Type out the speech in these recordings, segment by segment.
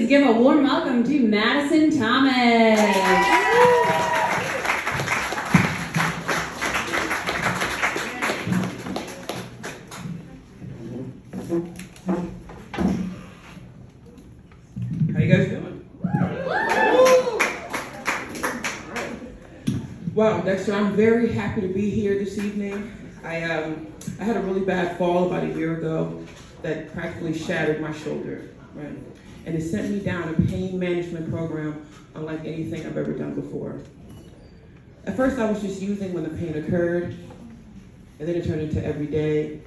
please give a warm welcome to Madison Thomas. How you guys doing? Wow, Dexter, I'm very happy to be here this evening. I had a really bad fall about a year ago that practically shattered my shoulder, right? And it sent me down a pain management program unlike anything I've ever done before. At first, I was just using when the pain occurred, and then it turned into every day,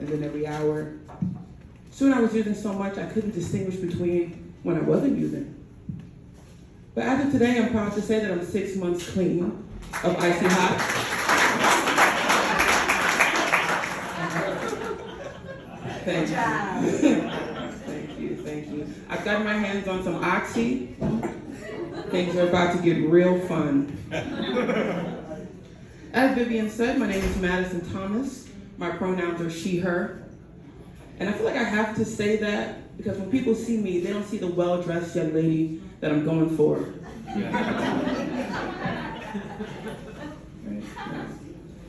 and then every hour. Soon I was using so much I couldn't distinguish between when I wasn't using. But as of today, I'm proud to say that I'm 6 months clean of icy hot. Thank you. Thank you. I've got my hands on some Oxy. Things are about to get real fun. As Vivian said, my name is Madison Thomas. My pronouns are she, her. And I feel like I have to say that because when people see me, they don't see the well-dressed young lady that I'm going for.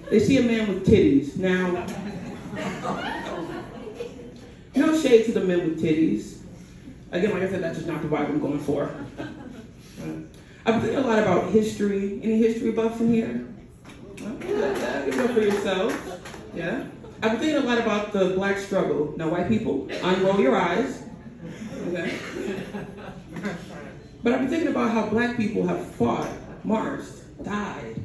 They see a man with titties. Now, no shade to the men with titties. Again, like I said, that's just not the vibe I'm going for. I've been thinking a lot about history. Any history buffs in here? Give it up for yourselves. Yeah. I've been thinking a lot about the black struggle. Now, white people, unroll your eyes. Okay. But I've been thinking about how black people have fought, marched, died,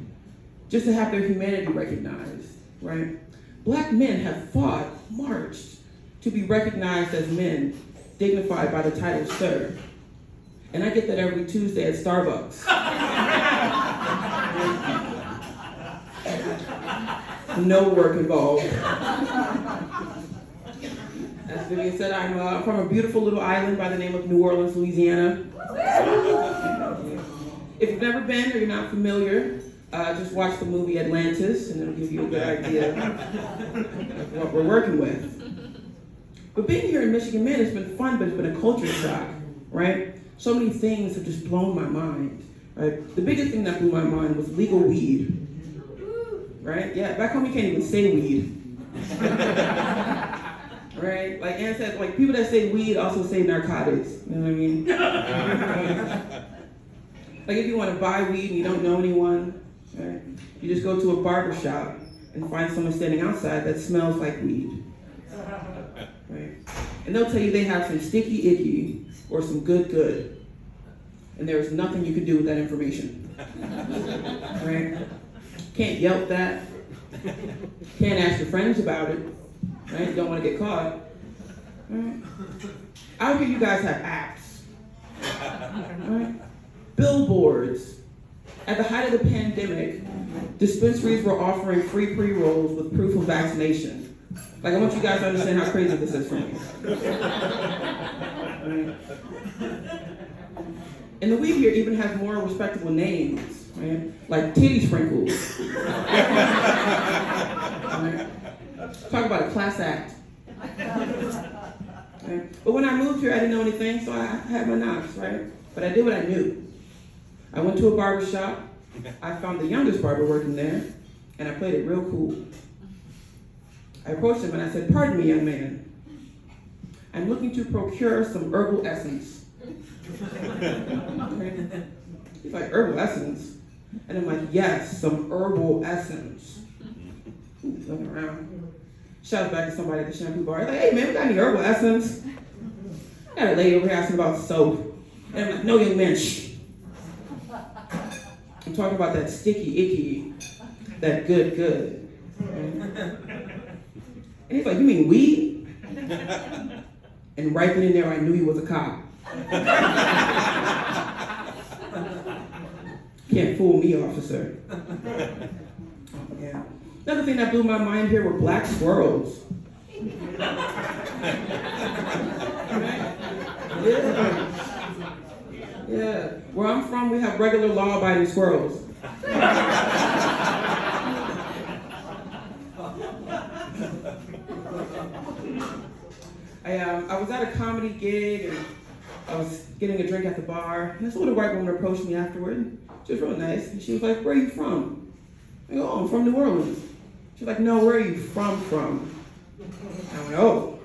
just to have their humanity recognized, right? Black men have fought, marched, to be recognized as men, dignified by the title sir. And I get that every Tuesday at Starbucks. No work involved. As Vivian said, I'm from a beautiful little island by the name of New Orleans, Louisiana. If you've never been or you're not familiar, just watch the movie Atlantis and it'll give you a good idea of what we're working with. But being here in Michigan, man, it's been fun, but it's been a culture shock, right? So many things have just blown my mind, right? The biggest thing that blew my mind was legal weed, right? Yeah, back home you can't even say weed. Right? Like Ann said, like people that say weed also say narcotics. You know what I mean? Like if you want to buy weed and you don't know anyone, right? You just go to a barber shop and find someone standing outside that smells like weed. Right? And they'll tell you they have some sticky icky or some good. And there's nothing you can do with that information. Right? Can't Yelp that. Can't ask your friends about it. Right? You don't want to get caught. Right? Out here you guys have apps. Right? Billboards. At the height of the pandemic, dispensaries were offering free pre-rolls with proof of vaccination. Like, I want you guys to understand how crazy this is for me. Right? And the weed here even has more respectable names, right? Like titty sprinkles. Right? Talk about a class act. Right? But when I moved here, I didn't know anything, so I had my knocks, right? But I did what I knew. I went to a barber shop. I found the youngest barber working there, and I played it real cool. I approached him and I said, "Pardon me, young man. I'm looking to procure some herbal essence." Okay. He's like, "Herbal essence?" And I'm like, "Yes, some herbal essence." He's looking around. Shouts back to somebody at the shampoo bar. He's like, "Hey man, we got any herbal essence?" I got a lady over here asking about soap. And I'm like, "No, young man, shh. I'm talking about that sticky icky, that good. And he's like, "You mean weed?" And right then and there, I knew he was a cop. Can't fool me, officer. Yeah. Another thing that blew my mind here were black squirrels. Yeah. Where I'm from, we have regular law-abiding squirrels. I was at a comedy gig and I was getting a drink at the bar, and this little white woman approached me afterward. She was real nice, and she was like, "Where are you from?" I go, "Oh, I'm from New Orleans." She's like, "No, where are you from?" I went, "Oh,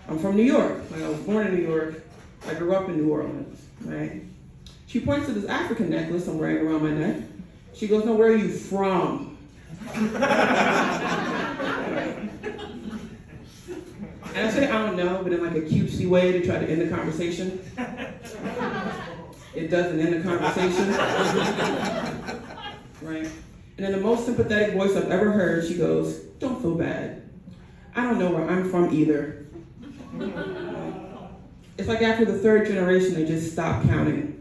I'm from New York. Like, I was born in New York. I grew up in New Orleans, right?" She points to this African necklace I'm wearing around my neck. She goes, "No, where are you from?" And I say, "I don't know," but in like a cutesy way to try to end the conversation. It doesn't end the conversation. Right? And in the most sympathetic voice I've ever heard, she goes, "Don't feel bad. I don't know where I'm from either." It's like after the third generation, they just stopped counting.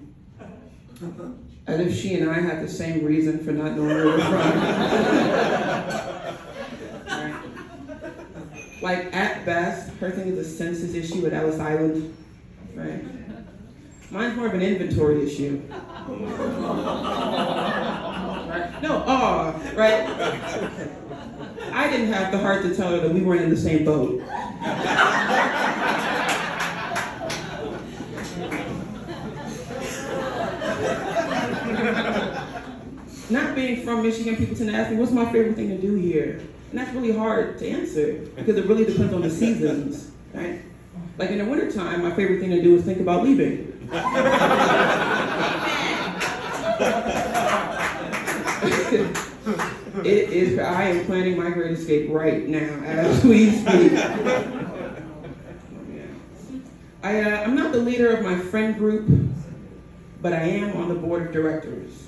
As if she and I had the same reason for not knowing where we're from. Right? Like, at best, her thing is a census issue at Ellis Island. Right? Mine's more of an inventory issue. Right? No, right? I didn't have the heart to tell her that we weren't in the same boat. Not being from Michigan, people tend to ask me, "What's my favorite thing to do here?" And that's really hard to answer because it really depends on the seasons, right? Like in the wintertime, my favorite thing to do is think about leaving. I am planning my great escape right now as we speak. I'm not the leader of my friend group, but I am on the board of directors.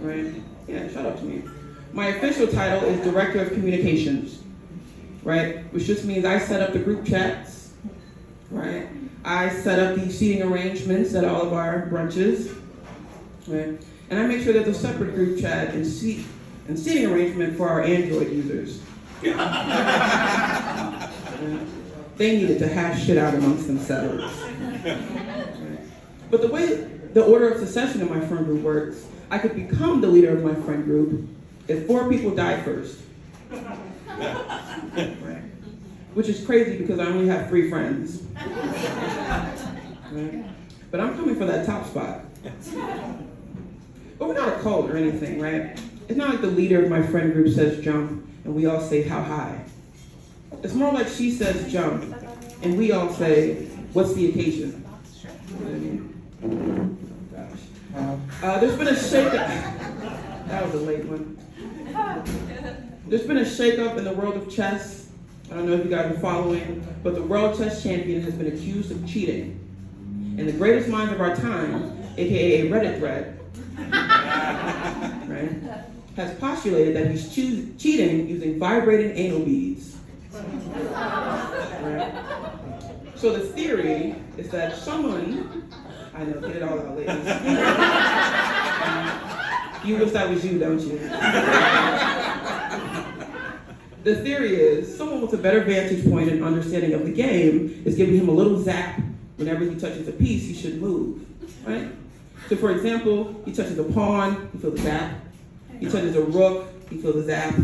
Right? Yeah, shout out to me. My official title is Director of Communications, right? Which just means I set up the group chats, right? I set up the seating arrangements at all of our brunches, right? And I make sure there's a separate group chat and seating arrangement for our Android users. They needed to hash shit out amongst themselves. Right? But the way the order of succession in my friend group works, I could become the leader of my friend group if 4 people die first. Right? Which is crazy because I only have 3 friends. Right? But I'm coming for that top spot. But we're not a cult or anything, right? It's not like the leader of my friend group says jump and we all say how high. It's more like she says jump and we all say, what's the occasion? You know what I mean? There's been a shake-up. That was a late one. There's been a shake-up in the world of chess. I don't know if you guys are following, but the world chess champion has been accused of cheating. And the greatest minds of our time, aka a Reddit thread, right, has postulated that he's cheating using vibrating anal beads. Right? So the theory is that someone, I know, get it all out, ladies. You wish that was you, don't you? The theory is someone with a better vantage point and understanding of the game is giving him a little zap whenever he touches a piece he should move, right? So for example, he touches a pawn, he feels a zap. He touches a rook, he feels a zap.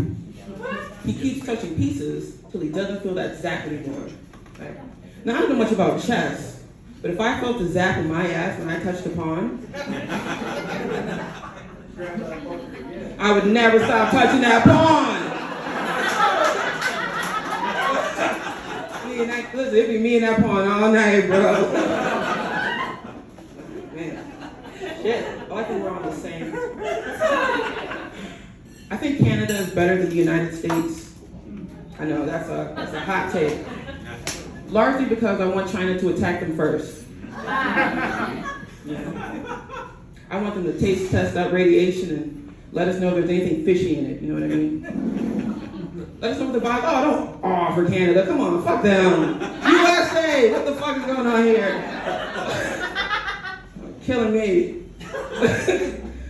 He keeps touching pieces till he doesn't feel that zap anymore, right? Now I don't know much about chess, but if I felt the zap in my ass when I touched a pawn, I would never stop touching that pawn. Listen, it'd be me and that pawn all night, bro. Man, shit, I think we're on the same. I think Canada is better than the United States. I know, that's a hot take. Largely because I want China to attack them first. Yeah. I want them to taste test that radiation and let us know if there's anything fishy in it, you know what I mean? Let us know what the vibe, for Canada, come on, fuck them. USA, what the fuck is going on here? Killing me.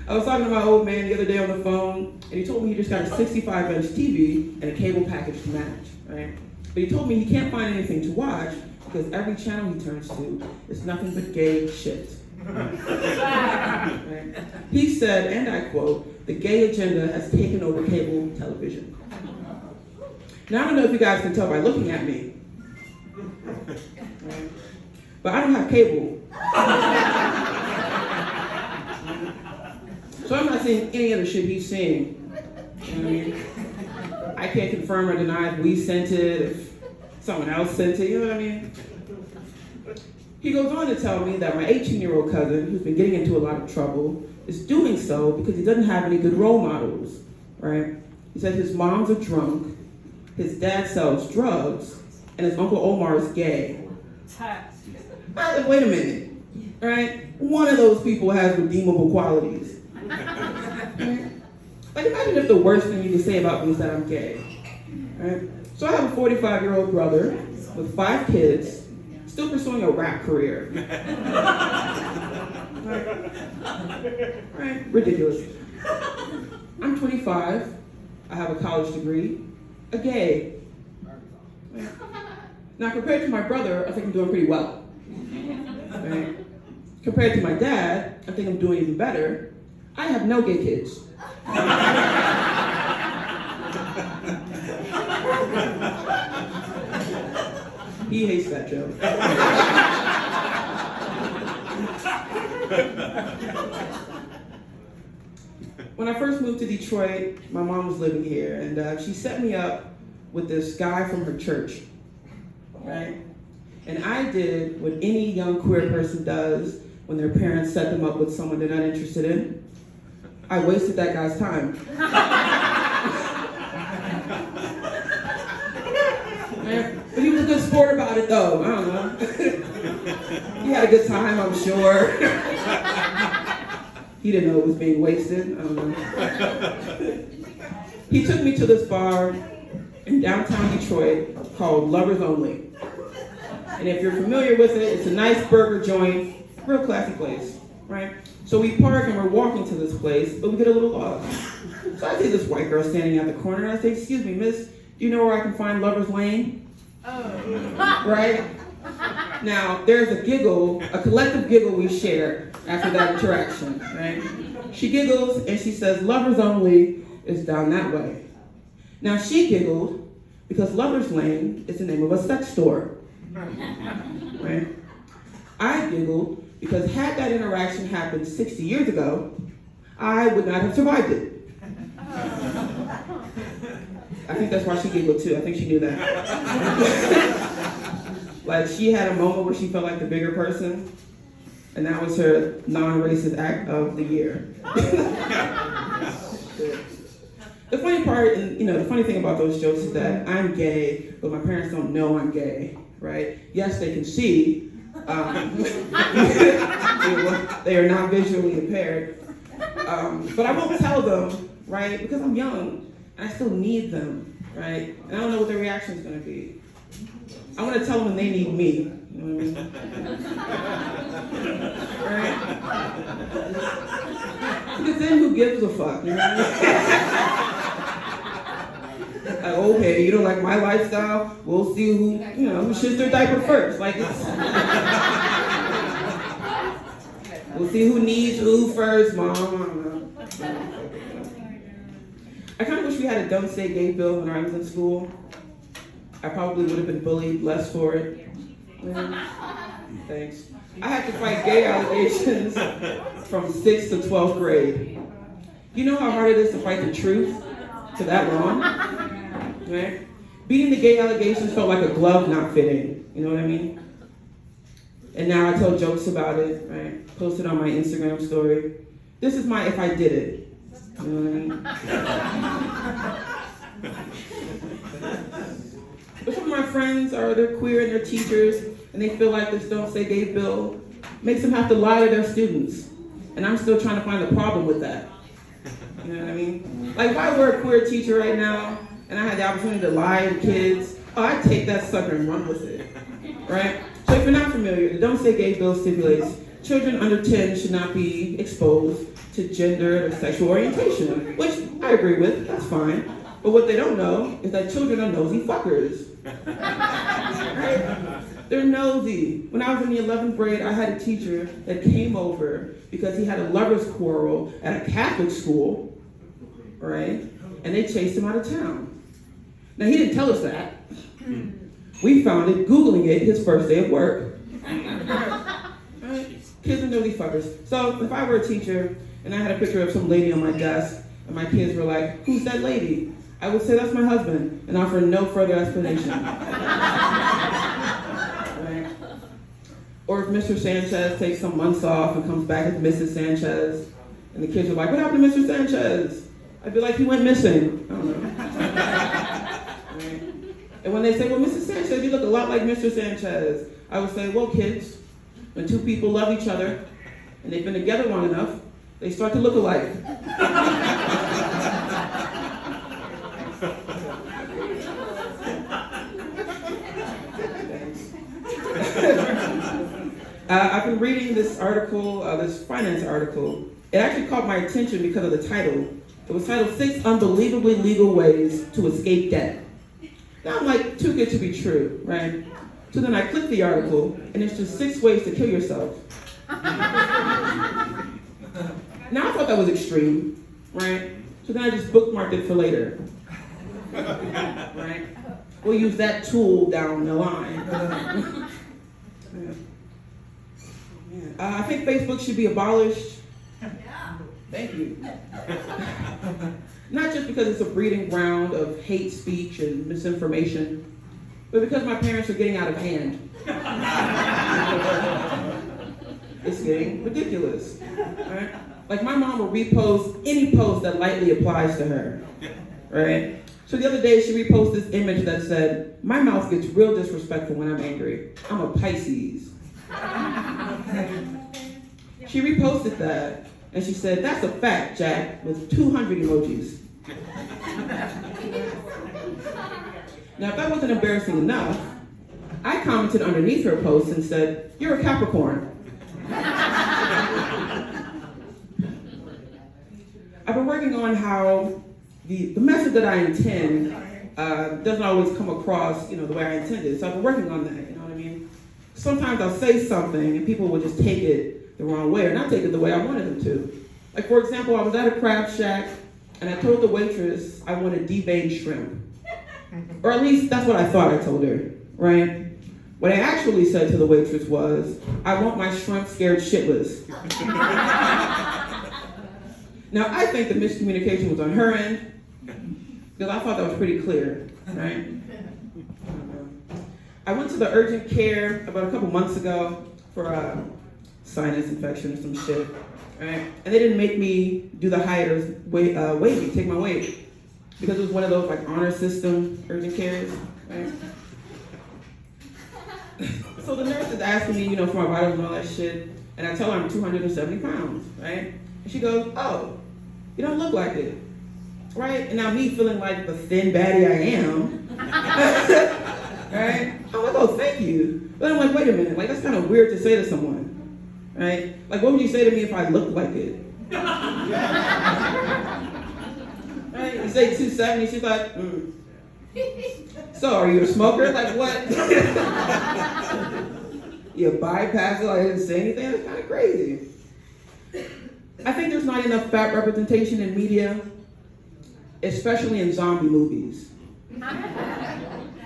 I was talking to my old man the other day on the phone, and he told me he just got a 65-inch TV and a cable package to match, right? But he told me he can't find anything to watch because every channel he turns to is nothing but gay shit. Right? He said, and I quote, "The gay agenda has taken over cable television." Now I don't know if you guys can tell by looking at me. Right? but I don't have cable. So I'm not seeing any of the shit he's seeing. You know what I mean? I can't confirm or deny if we sent it, if someone else sent it, you know what I mean? He goes on to tell me that my 18-year-old cousin, who's been getting into a lot of trouble, is doing so because he doesn't have any good role models, right? He says his mom's a drunk, his dad sells drugs, and his Uncle Omar is gay. Wait a minute, right? One of those people has redeemable qualities. Right? Like, imagine if the worst thing you can say about me is that I'm gay, right? So I have a 45-year-old brother with 5 kids, still pursuing a rap career. Right? Ridiculous. I'm 25, I have a college degree, a gay. Right? Now, compared to my brother, I think I'm doing pretty well. Right? Compared to my dad, I think I'm doing even better. I have no gay kids. He hates that joke. When I first moved to Detroit, my mom was living here, and she set me up with this guy from her church, right? And I did what any young queer person does when their parents set them up with someone they're not interested in. I wasted that guy's time. But he was a good sport about it, though. I don't know. He had a good time, I'm sure. He didn't know it was being wasted. I don't know. He took me to this bar in downtown Detroit called Lovers Only. And if you're familiar with it, it's a nice burger joint, real classy place, right? So we park and we're walking to this place, but we get a little lost. So I see this white girl standing at the corner, and I say, "Excuse me, miss, do you know where I can find Lover's Lane?" Oh. Right? Now, there's a giggle, a collective giggle we share after that interaction, right? She giggles and she says, "Lovers Only is down that way." Now, she giggled because Lover's Lane is the name of a sex store, right? I giggled because had that interaction happened 60 years ago, I would not have survived it. I think that's why she giggled too. I think she knew that. Like, she had a moment where she felt like the bigger person, and that was her non-racist act of the year. The funny part, and the funny thing about those jokes is that I'm gay, but my parents don't know I'm gay, right? Yes, they can see. They are not visually impaired. But I won't tell them, right? Because I'm young, and I still need them, right? And I don't know what their reaction is going to be. I want to tell them when they need me. You know what I mean? Right? Because then who gives a fuck? You know what I mean? Like, okay, you don't like my lifestyle? We'll see who shits their diaper first. Like, we'll see who needs who first, Mom. I kind of wish we had a "Don't Say Gay" bill when I was in school. I probably would have been bullied less for it. Thanks. I had to fight gay allegations from 6th to 12th grade. You know how hard it is to fight the truth for that long? Right? Beating the gay allegations felt like a glove not fitting. You know what I mean? And now I tell jokes about it, right? Post it on my Instagram story. This is my "if I did it." You know what I mean? But some of my friends they're queer and they're teachers, and they feel like this "Don't Say Gay" bill makes them have to lie to their students. And I'm still trying to find the problem with that. You know what I mean? Like, if I were a queer teacher right now, and I had the opportunity to lie to kids, I'd take that sucker and run with it, right? So if you're not familiar, the "Don't Say Gay" bill stipulates children under 10 should not be exposed to gender or sexual orientation, which I agree with, that's fine. But what they don't know is that children are nosy fuckers. Right? They're nosy. When I was in the 11th grade, I had a teacher that came over because he had a lover's quarrel at a Catholic school, right? And they chased him out of town. Now, he didn't tell us that. We found it Googling it his first day of work. Right? Kids are nosy fuckers. So if I were a teacher and I had a picture of some lady on my desk and my kids were like, "Who's that lady?" I would say, "That's my husband," and offer no further explanation. Right? Or if Mr. Sanchez takes some months off and comes back as Mrs. Sanchez, and the kids are like, "What happened to Mr. Sanchez?" I'd be like, "He went missing." I don't know. Right? And when they say, "Well, Mrs. Sanchez, you look a lot like Mr. Sanchez," I would say, "Well, kids, when two people love each other and they've been together long enough, they start to look alike." I've been reading this article, this finance article. It actually caught my attention because of the title. It was titled "6 Unbelievably Legal Ways to Escape Debt." Now I'm like, too good to be true, right? So then I clicked the article, and it's just 6 ways to kill yourself. Now I thought that was extreme, right? So then I just bookmarked it for later. Right? We'll use that tool down the line. I think Facebook should be abolished. Thank you. Not just because it's a breeding ground of hate speech and misinformation, but because my parents are getting out of hand. It's getting ridiculous. Right? Like my mom will repost any post that lightly applies to her. Right? So the other day she reposted this image that said, "My mouth gets real disrespectful when I'm angry. I'm a Pisces." She reposted that and she said, "That's a fact, Jack," with 200 emojis. Now, if that wasn't embarrassing enough, I commented underneath her post and said, "You're a Capricorn." I've been working on how the message that I intend doesn't always come across, the way I intended. So I've been working on that, you know what I mean? Sometimes I'll say something and people will just take it the wrong way or not take it the way I wanted them to. Like, for example, I was at a crab shack and I told the waitress I wanted deveined shrimp. Or at least that's what I thought I told her, right? What I actually said to the waitress was, "I want my shrimp scared shitless." Now, I think the miscommunication was on her end, because I thought that was pretty clear, right? I went to the urgent care about a couple months ago for a sinus infection or some shit, right? And they didn't make me do the hiatus weigh me, take my weight, because it was one of those like honor system urgent cares, right? So the nurse is asking me, for my vitals and all that shit, and I tell her I'm 270 pounds, right? And she goes, "Oh, you don't look like it," right? And now me feeling like the thin baddie I am, right? I'm like, "Oh, thank you." But I'm like, wait a minute, like that's kind of weird to say to someone, right? Like, what would you say to me if I looked like it? Right? You say 270, she's like, "So, are you a smoker?" Like, what? You bypass it like I didn't say anything? That's kind of crazy. I think there's not enough fat representation in media, especially in zombie movies.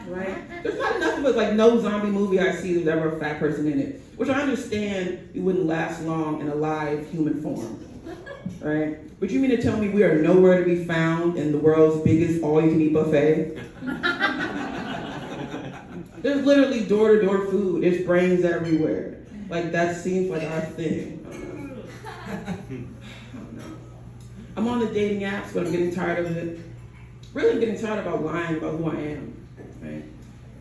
Right? There's not enough of it, like no zombie movie I see there's ever a fat person in it. Which I understand you wouldn't last long in a live human form. Right? But you mean to tell me we are nowhere to be found in the world's biggest all-you-can-eat buffet? There's literally door-to-door food. There's brains everywhere. Like, that seems like our thing. I don't know. I'm on the dating apps, but I'm getting tired of it. Really getting tired about lying about who I am, right?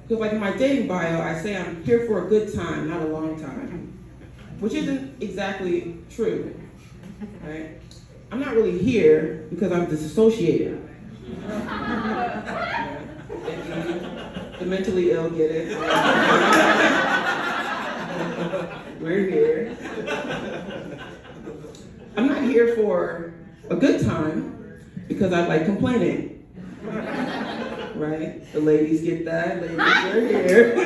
Because like in my dating bio, I say I'm here for a good time, not a long time. Which isn't exactly true, right? I'm not really here because I'm disassociated. The mentally ill get it. We're here. I'm not here for a good time because I like complaining. Right? The ladies get that. Ladies are here.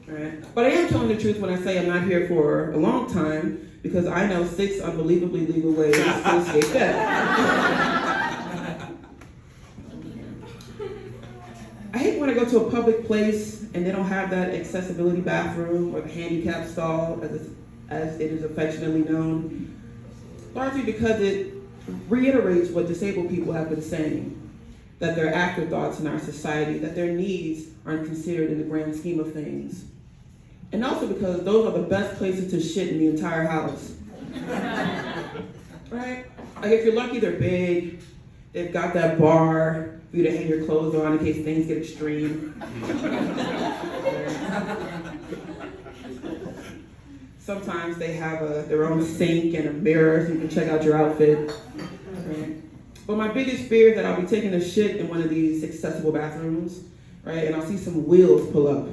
Right? But I am telling the truth when I say I'm not here for a long time because I know 6 unbelievably legal ways to escape debt. I hate when I go go to a public place and they don't have that accessibility bathroom or the handicap stall, as it is affectionately known, largely because it reiterates what disabled people have been saying, that they're afterthoughts in our society, that their needs aren't considered in the grand scheme of things. And also because those are the best places to shit in the entire house. Right? Like if you're lucky, they're big, they've got that bar for you to hang your clothes on in case things get extreme. Sometimes they have their own sink and a mirror so you can check out your outfit. Right? But my biggest fear is that I'll be taking a shit in one of these accessible bathrooms, right? And I'll see some wheels pull up,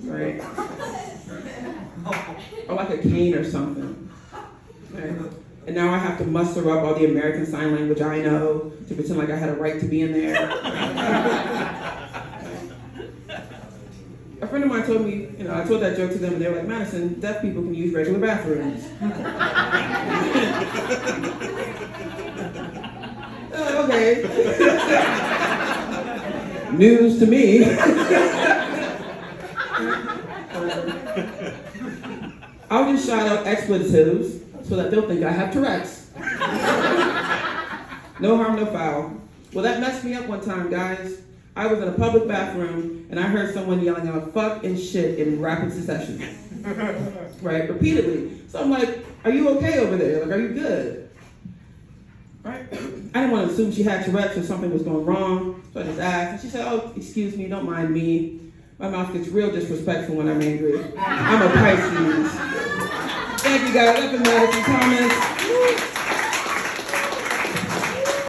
right? Or like a cane or something, right? And now I have to muster up all the American Sign Language I know to pretend like I had a right to be in there. A friend of mine told me, I told that joke to them and they were like, Madison, deaf people can use regular bathrooms. Okay. News to me. I'll just shout out expletives so that they'll think I have Tourette's. No harm, no foul. Well, that messed me up one time, guys. I was in a public bathroom and I heard someone yelling out fuck and shit in rapid succession. Right, repeatedly. So I'm like, are you okay over there? Like, are you good? Right? I didn't want to assume she had Tourette's or something was going wrong, so I just asked. And she said, oh, excuse me, don't mind me. My mouth gets real disrespectful when I'm angry. I'm a Pisces. Thank you guys. Up in Madison, Thomas.